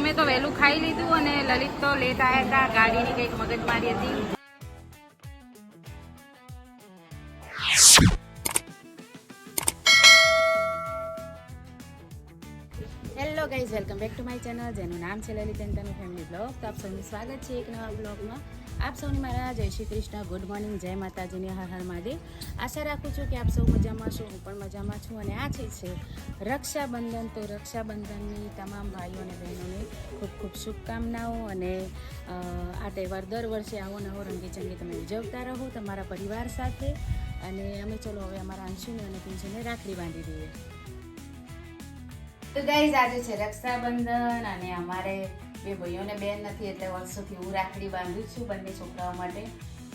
અમે તો વહેલું ખાઈ લીધું અને લલિત તો લેટ આવ્યા હતા, ગાડીની કંઈક મગજમારી હતી. Hello guys, welcome back to my channel જેનું નામ છે Lalit and Tanu family blog. તો આપ સૌનું સ્વાગત છે એક નવા બ્લોગમાં. આપ સૌને મારા જય શ્રી કૃષ્ણ, ગુડ મોર્નિંગ, જય માતાજીની, હર હર મહાદેવ. આશા રાખું છું કે આપ સૌ મજામાં છો, હું પણ મજામાં છું. અને આ છે રક્ષાબંધન. તો રક્ષાબંધનની તમામ ભાઈઓ અને બહેનોને ખૂબ ખૂબ શુભકામનાઓ. અને આ તહેવાર દર વર્ષે આવો નવો રંગીચંગી તમે ઉજવતા રહો તમારા પરિવાર સાથે. અને અમે ચલો હવે અમારા અંશુને અને પિંશુને રાખડી બાંધી દઈએ. તો ગાઈઝ, આજે છે રક્ષાબંધન અને અમારે બે ભાઈઓને બેન નથી એટલે વર્ષોથી હું રાખડી બાંધું છું બંને છોકરાઓ માટે.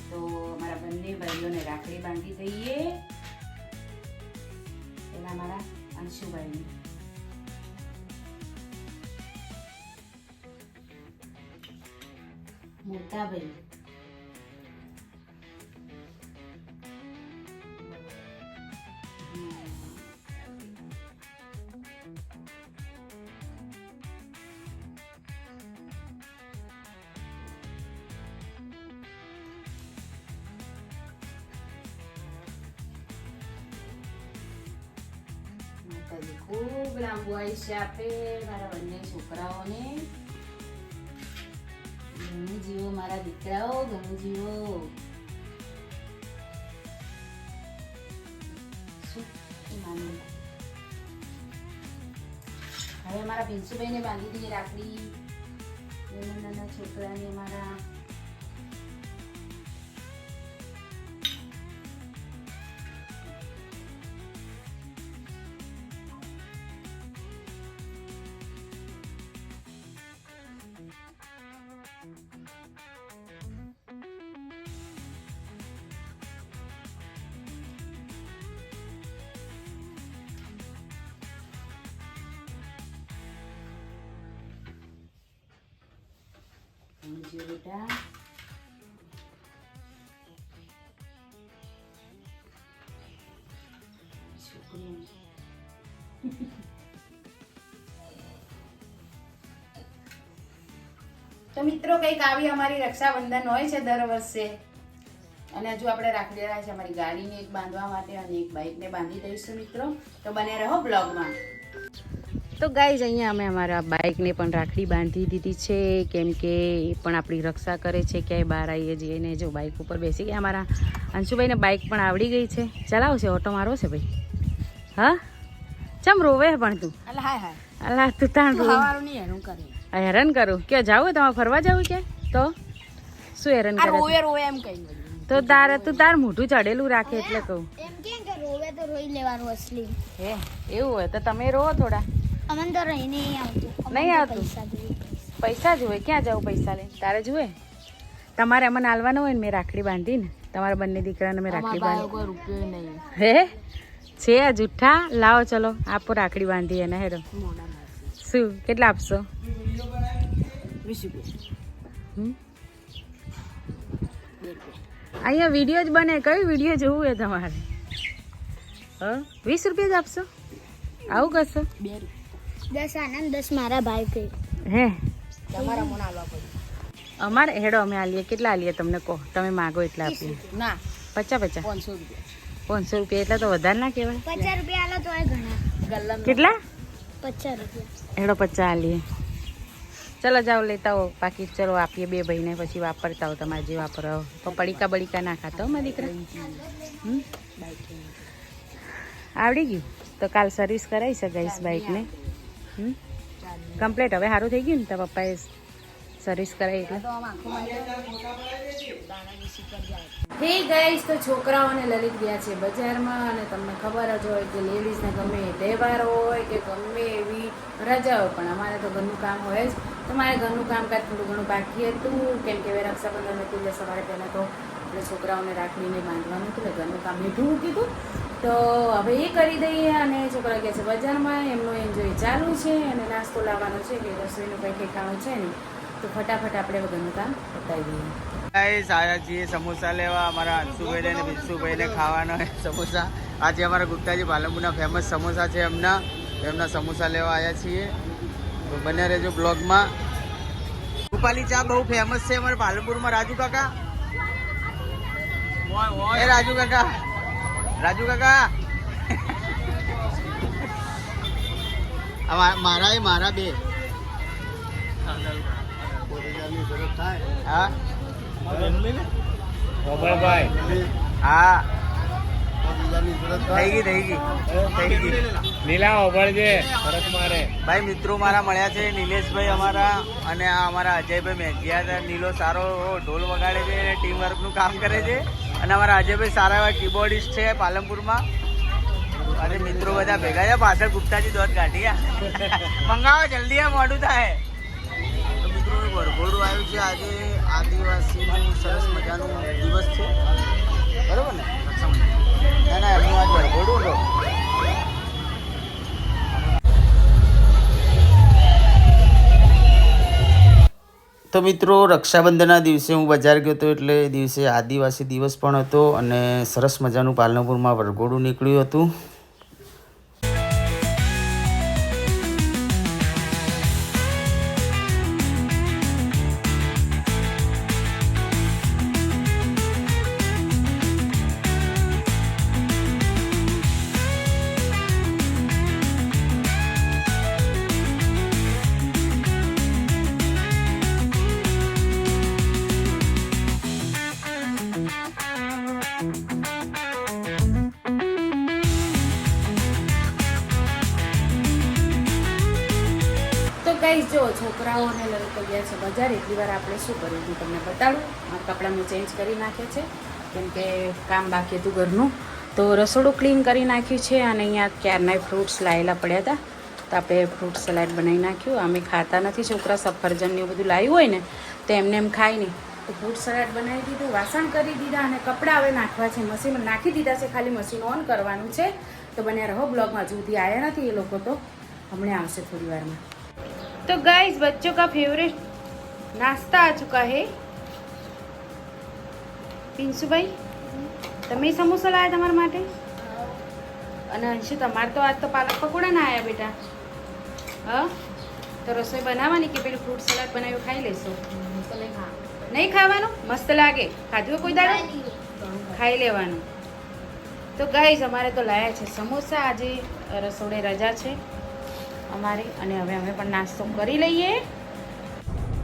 તો અમારા બંને ભાઈઓને રાખડી બાંધી દઈએ. એના મારા અંશુભાઈને મોટા ભાઈ ખૂબ લાંબુ આયુષ્ય આપે મારા બંને છોકરાઓને. ઘણું જીવો મારા દીકરાઓ, ઘણું જીવો. હવે અમારા પિંશુભાઈને બાંધી દઈએ રાખડી. નાના નાના છોકરાને અમારા બેટા છોકરી. તો મિત્રો, કંઈક આવી અમારી રક્ષાબંધન હોય છે દર વર્ષે. અને હજુ આપણે રાખડી રહ્યા છે અમારી ગાડીને એક બાંધવા માટે અને એક બાઇકને બાંધી દઈશું મિત્રો. તો બને રહો બ્લોગમાં. તો ગાઈઝ, અહીંયા અમે અમારા બાઇકને પણ રાખડી બાંધી દીધી છે, કેમ કે એ પણ આપણી રક્ષા કરે છે. ક્યાંય બહાર આવીએ જઈએ ને જો બાઇક ઉપર બેસી ગયા. અમારા અંશુભાઈને બાઇક પણ આવડી ગઈ છે, ચલાવશે, ઓટો મારવો છે ભાઈ. હા, ચમ રોવે પણ તું? અલા તું તાણ હેરાન કરું. ક્યાં જાવું? તમારે ફરવા જવું છે તો શું હેરાન કરે? તો તારે તું તાર મોઢું ચડેલું રાખે એટલે કહું. હે એવું હોય તો તમે રોવો થોડા. નહીં આવતું? પૈસા જોવે? ક્યાં જવું પૈસા લઈને? તારે જુએ? તમારે અમને હાલવાનું હોય ને મેં રાખડી બાંધી ને તમારા બંને દીકરાને મેં રાખડી બાંધી. હે છે જુઠ્ઠા? લાવો ચલો આપો રાખડી બાંધી એને. હેરો શું કેટલા આપશો? 20 રૂપિયા. અહીંયા વિડીયો જ બને. કયો વિડીયો જોવું એ તમારે? 20 રૂપિયા જ આપશો? આવું કરશો? 10 આનંદ 10 મારા ભાઈ કે. હે તમારા મને આલવા પડે. અમારે હેડો અમે આલીએ. કેટલા આલીએ તમને કહો? તમે માગો એટલા આપીએ. ના 50 રૂપિયા. 500 રૂપિયા એટલે તો વધારે ના કહેવાય. 50 રૂપિયા આલો તો ઘણા. કેટલા? 50 રૂપિયા. હેડો 50 આલીએ. ચલો જાઓ લેતા હો બાકી. ચલો આપીએ બે ભાઈને, પછી વાપરતા હો તમારે જે વાપરો. તો પડીકા બડીકા ના ખાતા હો મારા દીકરા. આવડી ગયું તો કાલ સર્વિસ કરાવી શકાઈશ બાઇકને. કમ્પ્લીટ હવે સારું થઈ ગયું ને? તારા પપ્પાએ સર્વિસ કરાવી એટલે. હે ગાઈસ, તો છોકરાઓને લલિત ગયા છે બજારમાં. અને તમને ખબર જ હોય કે લેડીઝને ગમે એ તહેવાર હોય કે ગમે એવી રજા હોય, પણ અમારે તો ઘરનું કામ હોય જ. તો મારે ઘરનું કામકાજ થોડું ઘણું બાકી હતું, કેમ કે હવે રક્ષાબંધન હતું એટલે સવારે પહેલાં તો આપણે છોકરાઓને રાખડીને બાંધવાનું હતું એટલે ઘરનું કામ મીઠું મૂકી હતું. તો હવે એ કરી દઈએ. અને છોકરા ગયા છે બજારમાં, એમનો એન્જોય ચાલુ છે. અને નાસ્તો લાવવાનો છે કે રસોઈનું કંઈ ઠેકાણું છે નહીં, તો ફટાફટ આપણે ઘરનું કામ પતાવી દઈએ. આયા છીએ સમોસા લેવા. અમારા અંશુભાઈ અને બિંશુભાઈને ખાવાના સમોસા. આજે અમારા ગુપ્તાજી પાલનપુરના ફેમસ સમોસા છે એમના સમોસા લેવા આવ્યા છીએ. તો બન્યા રહેજો બ્લોગમાં. રૂપાલી ચા બહુ ફેમસ છે અમારે પાલનપુરમાં. રાજુ કાકા, એ રાજુ કાકા, રાજુ કાકા મારા બે હા હા થઈ ગઈ લીલા ઓબળજે ફરક મારે. ભાઈ મિત્રો મારા મળ્યા છે નિલેશભાઈ અમારા, અને આ અમારા અજયભાઈ મેઘિયા. નીલો સારો ઢોલ વગાડે છે અને ટીમ વર્કનું કામ કરે છે. અને અમારા અજયભાઈ સારા એવા કીબોર્ડિસ્ટ છે પાલનપુરમાં. અને મિત્રો બધા ભેગા છે. પાછળ ગુપ્તાજી દોત કાઢી મંગાવો જલ્દી, મોડું થાય. તો મિત્રો વરઘોડું આવ્યું છે આજે. આદિવાસીનું સરસ મજાનું દિવસ છે, બરોબર ને? રક્ષાબંધન ના એમનું આજ વરઘોડું હતો. તો મિત્રો રક્ષાબંધનના દિવસે હું બજાર ગયો હતો, એટલે એ દિવસે આદિવાસી દિવસ પણ હતો અને સરસ મજાનું પાલનપુરમાં વરઘોડું નીકળ્યું હતું. ગાઈસ જો છોકરાઓને લઈ ગયા છે બજાર. એટલી વાર આપણે શું કર્યું હતું તમને બતાડું. આ કપડાં મેં ચેન્જ કરી નાખે છે કેમ કે કામ બાકી હતું ઘરનું. તો રસોડું ક્લીન કરી નાખ્યું છે અને અહીંયા ક્યારનાય ફ્રૂટ્સ લાવેલા પડ્યા હતા, તો આપણે ફ્રૂટ સલાડ બનાવી નાખ્યું. અમે ખાતા નથી છોકરા, સફરજન ને એવું બધું લાવ્યું હોય ને તો એમને એમ ખાય નહીં, તો ફ્રૂટ સલાડ બનાવી દીધું, વાસણ કરી દીધા અને કપડાં હવે નાખવા છે. મશીનમાં નાખી દીધા છે, ખાલી મશીન ઓન કરવાનું છે. તો બન્યા રહો બ્લોગમાં. હજુ સુધી આવ્યા નથી એ લોકો, તો હમણાં આવશે થોડી વારમાં. तो गाइस बच्चों का फेवरेट नाश्ता आ चुका है. पिंसु भाई તમે સમોસા લાયા તમારા માટે? અને અંશુ તમારે તો આજ તો પાલક પકોડા ના આવ્યા બેટા. હા તો રસોઈ બનાવવાની કે પેલું ફ્રૂટ સલાડ બનાવ્યું ખાઈ લેશો? નહીં ખાવાનું? મસ્ત લાગે. ખાધું કોઈ દાડો? ખાઈ લેવાનું. તો ગાઈસ અમારે તો લાયા છે સમોસા. આજે રસોડે રજા છે અમારી, અને હવે અમે પણ નાસ્તો કરી લઈએ.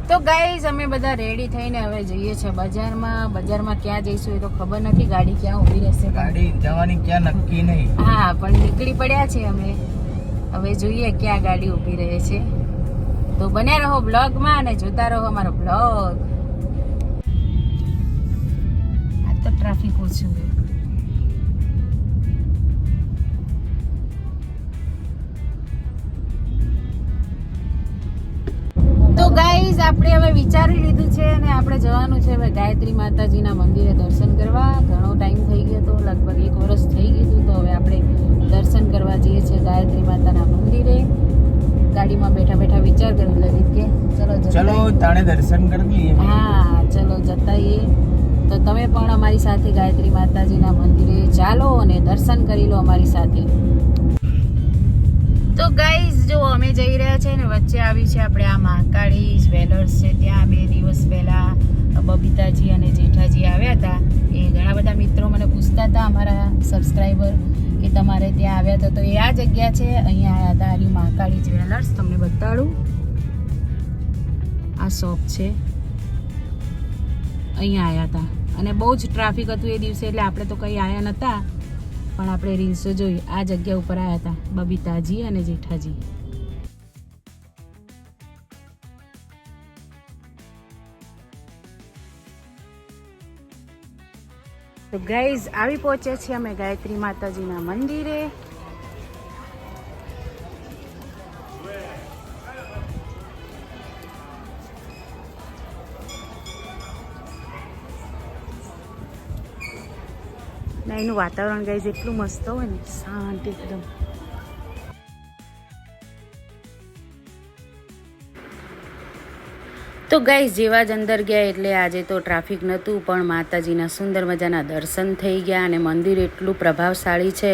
તો ગાઈઝ અમે બધા રેડી થઈને હવે જઈએ છીએ બજારમાં. બજારમાં ક્યાં જઈશું એ તો ખબર નથી, ગાડી ક્યાં ઊભી રહેશે, ગાડી જવાની ક્યાં નક્કી નહીં. હા પણ નીકળી પડ્યા છે અમે. હવે જોઈએ ક્યાં ગાડી ઊભી રહે છે. તો બન્યા રહો બ્લોગમાં અને જોતા રહો અમારો બ્લોગ. આ તો ટ્રાફિક ઓછું છે. તો ગાઈઝ આપણે હવે વિચારી લીધું છે અને આપણે જવાનું છે હવે ગાયત્રી માતાજીના મંદિરે દર્શન કરવા. ઘણો ટાઈમ થઈ ગયો તો, લગભગ 1 વર્ષ થઈ ગયું હતું. તો હવે આપણે દર્શન કરવા જઈએ છીએ ગાયત્રી માતાના મંદિરે. ગાડીમાં બેઠા બેઠા વિચાર કરી લલિત કે ચલો તાણે દર્શન કરી લઈએ. હા ચલો જતાઈએ. તો તમે પણ અમારી સાથે ગાયત્રી માતાજીના મંદિરે ચાલો અને દર્શન કરી લો અમારી સાથે. તો ગાઈઝ જો અમે જઈ રહ્યા છે ને વચ્ચે આવી છે આપણે આ મહાકાળી જ્વેલર્સ છે. ત્યાં 2 દિવસ પહેલા બબીતાજી અને જેઠાજી આવ્યા હતા. એ ઘણા બધા મિત્રો મને પૂછતા હતા, અમારા સબસ્ક્રાઈબર, કે તમારે ત્યાં આવ્યા હતા. તો એ આ જગ્યા છે, અહીંયા આવ્યા હતા. આ મહાકાળી જ્વેલર્સ તમને બતાડું. આ શોપ છે, અહીંયા આવ્યા હતા અને બહુ જ ટ્રાફિક હતું એ દિવસે, એટલે આપણે તો કંઈ આવ્યા નહોતા. પણ આપણે રીલ્સો જોઈ, આ જગ્યા ઉપર આવ્યા હતા બબીતાજી અને જેઠાજી. તો ગાઈઝ આવી પહોંચ્યા છીએ અમે ગાયત્રી માતાજીના મંદિરે. ના એનું વાતાવરણ ગાઈઝ એટલું મસ્ત હોય ને, શાંત એકદમ. તો ગાઈસ જેવા જ અંદર ગયા એટલે આજે તો ટ્રાફિક નહોતું, પણ માતાજીના સુંદર મજાના દર્શન થઈ ગયા. અને મંદિર એટલું પ્રભાવશાળી છે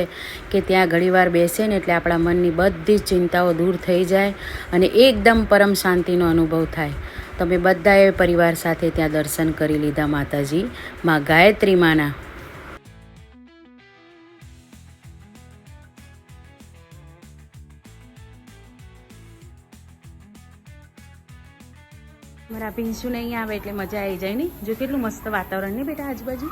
કે ત્યાં ઘણીવાર બેસે ને એટલે આપણા મનની બધી જ ચિંતાઓ દૂર થઈ જાય અને એકદમ પરમ શાંતિનો અનુભવ થાય. તમે બધાએ પરિવાર સાથે ત્યાં દર્શન કરી લીધા માતાજી માં ગાયત્રી માના. મારા પિંસુ નહીં આવે એટલે મજા આવી જાય ને. જો કેટલું મસ્ત વાતાવરણ નહીં બેટા આજુબાજુ.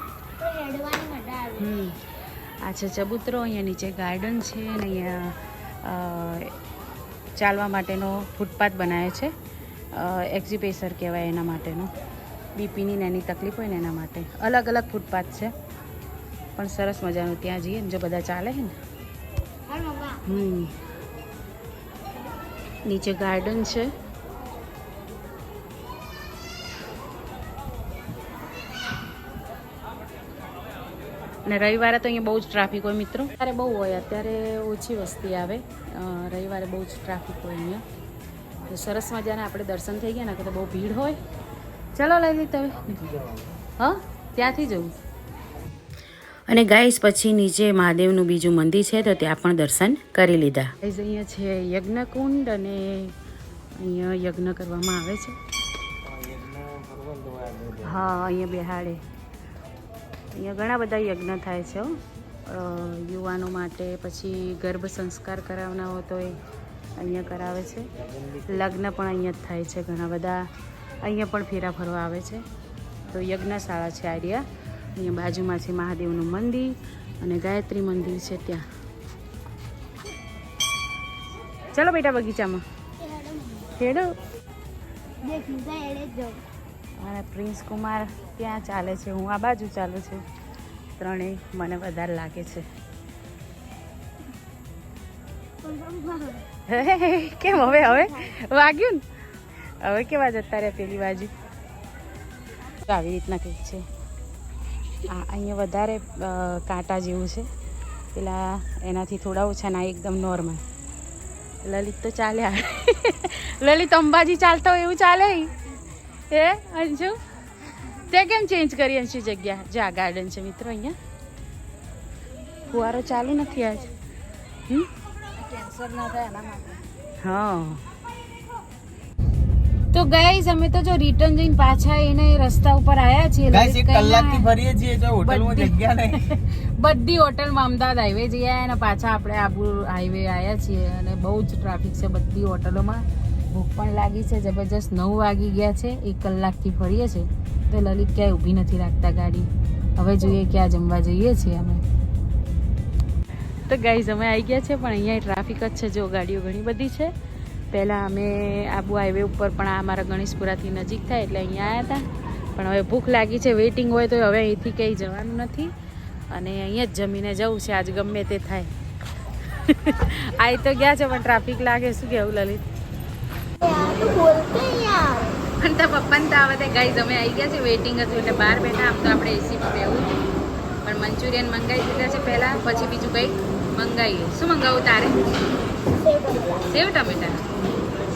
આ છે ચબૂતરો, અહીંયા નીચે ગાર્ડન છે અને અહીંયા ચાલવા માટેનો ફૂટપાથ બનાવ્યો છે. એક્ઝિપેસર કહેવાય એના માટેનો. બીપીની નાની તકલીફ હોય ને એના માટે અલગ અલગ ફૂટપાથ છે, પણ સરસ મજાનું. ત્યાં જઈએ ને જો બધા ચાલે છે ને. નીચે ગાર્ડન છે. અને રવિવારે તો અહીંયા બહુ જ ટ્રાફિક હોય મિત્રો. અત્યારે બહુ હોય, અત્યારે ઓછી વસ્તી આવે. રવિવારે બહુ જ ટ્રાફિક હોય અહીંયા. તો સરસ મજાના આપણે દર્શન થઈ ગયા ને, કે તો બહુ ભીડ હોય. ચલો લલિત હવે હા ત્યાંથી જવું. અને ગાઈસ પછી નીચે મહાદેવનું બીજું મંદિર છે તો ત્યાં પણ દર્શન કરી લીધા. ગાઈસ અહીંયા છે યજ્ઞકુંડ અને અહીંયા યજ્ઞ કરવામાં આવે છે. હા અહીંયા બેહાડે. અહીંયા ઘણા બધા યજ્ઞ થાય છે યુવાનો માટે. પછી ગર્ભ સંસ્કાર કરાવના હોય તો એ અહીંયા કરાવે છે. લગ્ન પણ અહીંયા જ થાય છે ઘણા બધા. અહીંયા પણ ફેરા ફરવા આવે છે. તો યજ્ઞશાળા છે આર્યા. અહીંયા બાજુમાં છે મહાદેવનું મંદિર અને ગાયત્રી મંદિર છે ત્યાં. ચલો બેટા બગીચામાં ખેડો. અને પ્રિન્સ કુમાર ત્યાં ચાલે છે, હું આ બાજુ ચાલું છું. ત્રણેય મને વધારે લાગે છે. કેમ હવે વાગ્યું ને? હવે કેવા જતા રહ્યા પેલી બાજુ. આવી રીતના કંઈક છે. અહીંયા વધારે કાંટા જેવું છે, પેલા એનાથી થોડા ઓછા ના એકદમ નોર્મલ. લલિત તો ચાલ્યા. લલિત અંબાજી ચાલતા હોય એવું ચાલે. એ અંશુ તે કેમ ચેન્જ કરી અંશુ જગ્યા? જા ગાર્ડન છે મિત્રો. અહીંયા ફુવારો ચાલુ નથી આજ. કેન્સર ના થાય એના માટે. હા તો ગાઈસ અમે તો જો રિટર્ન જઈને પાછા એને રસ્તા ઉપર આવ્યા છીએ. ગાઈસ 1 કલાકથી ફરીએ છીએ તો હોટલમાં જગ્યા નહીં. બધી હોટલમાં અમદાવાદ હાઈવે જઈ આવ્યા અને પાછા આપણે આબુ હાઈવે આવ્યા છીએ. અને બહુ જ ટ્રાફિક છે બધી હોટલોમાં. ભૂખ પણ લાગી છે જબરજસ્ત. 9 વાગી ગયા છે. 1 કલાકથી ફરીએ છીએ તો લલિત ક્યાંય ઊભી નથી રાખતા ગાડી. હવે જોઈએ ક્યાં જમવા જઈએ છીએ અમે. તો ગાઈઝ અમે આવી ગયા છે, પણ અહીંયા ટ્રાફિક જ છે. જો ગાડીઓ ઘણી બધી છે. પહેલાં અમે આબુ હાઈવે ઉપર પણ આ અમારા ગણેશપુરાથી નજીક થાય એટલે અહીંયા આવ્યા હતા. પણ હવે ભૂખ લાગી છે. વેઇટિંગ હોય તો હવે અહીંથી કંઈ જવાનું નથી અને અહીંયા જ જમીને જવું છે. આજ ગમે તે થાય. આવી તો ગયા છે પણ ટ્રાફિક લાગે. શું કહેવું લલિત? પણ તો પપ્પાને તો આવે ગાઈઝ અમે આવી ગયા છે. વેઇટિંગ હતું એટલે બહાર બેઠા. આમ તો આપણે એસીમાં બેવું હતું, પણ મંચુરિયન મંગાવી દીધા છે પહેલાં. પછી બીજું કંઈક મંગાવીએ. શું મંગાવું તારે? સેવ ટમેટા.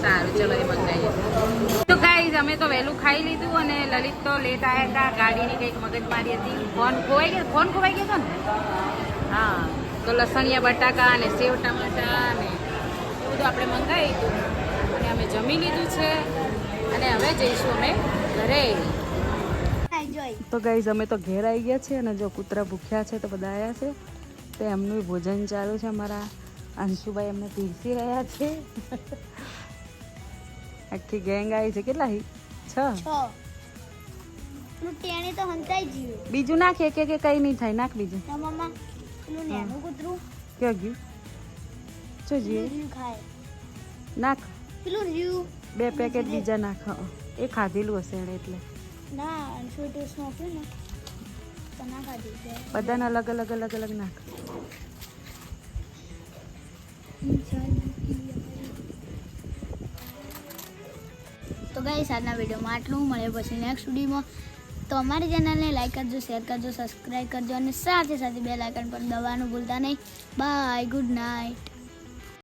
સારું ચલો એ મંગાવીએ. તો ગાઈઝ અમે તો વહેલું ખાઈ લીધું અને લલિત તો લેટ આવ્યા હતા. ગાડીની કંઈક મગજમારી હતી. ફોન ખોવાઈ ગયો હતો ને. હા તો લસણિયા બટાકા અને સેવ ટમેટા અને એવું બધું આપણે મંગાવી દીધું અને અમે જમી લીધું છે. અને હવે જઈશું અમે ઘરે. તો ગાઈઝ અમે તો ઘેર આવી ગયા છે અને જો કૂતરા ભૂખ્યા છે તો બધા આવ્યા છે. તો એમનું ભોજન ચાલુ છે. અમારા અંશુભાઈ એમને પીરસી રહ્યા છે. આખી ગેંગ આવી છે. કેટલા? 6. બીજું નાખ. એક કઈ નહીં થાય. નાખ બીજું. ક્યાં ગયું? જો જીએ નાખ. 2 પેકેટ બીજા નાખ. એ ખાધેલું હશે એને એટલે. બધાને અલગ અલગ નાખ. તો ગાઈસ આજના વિડીયોમાં આટલું. મળે પછી નેક્સ્ટ વિડીયોમાં. તો અમારી ચેનલને લાઈક કરજો, શેર કરજો, સબસ્ક્રાઈબ કરજો અને સાથે સાથે બેલ આઇકન પર દબાવવાનું ભૂલતા નહીં. Bye, good night.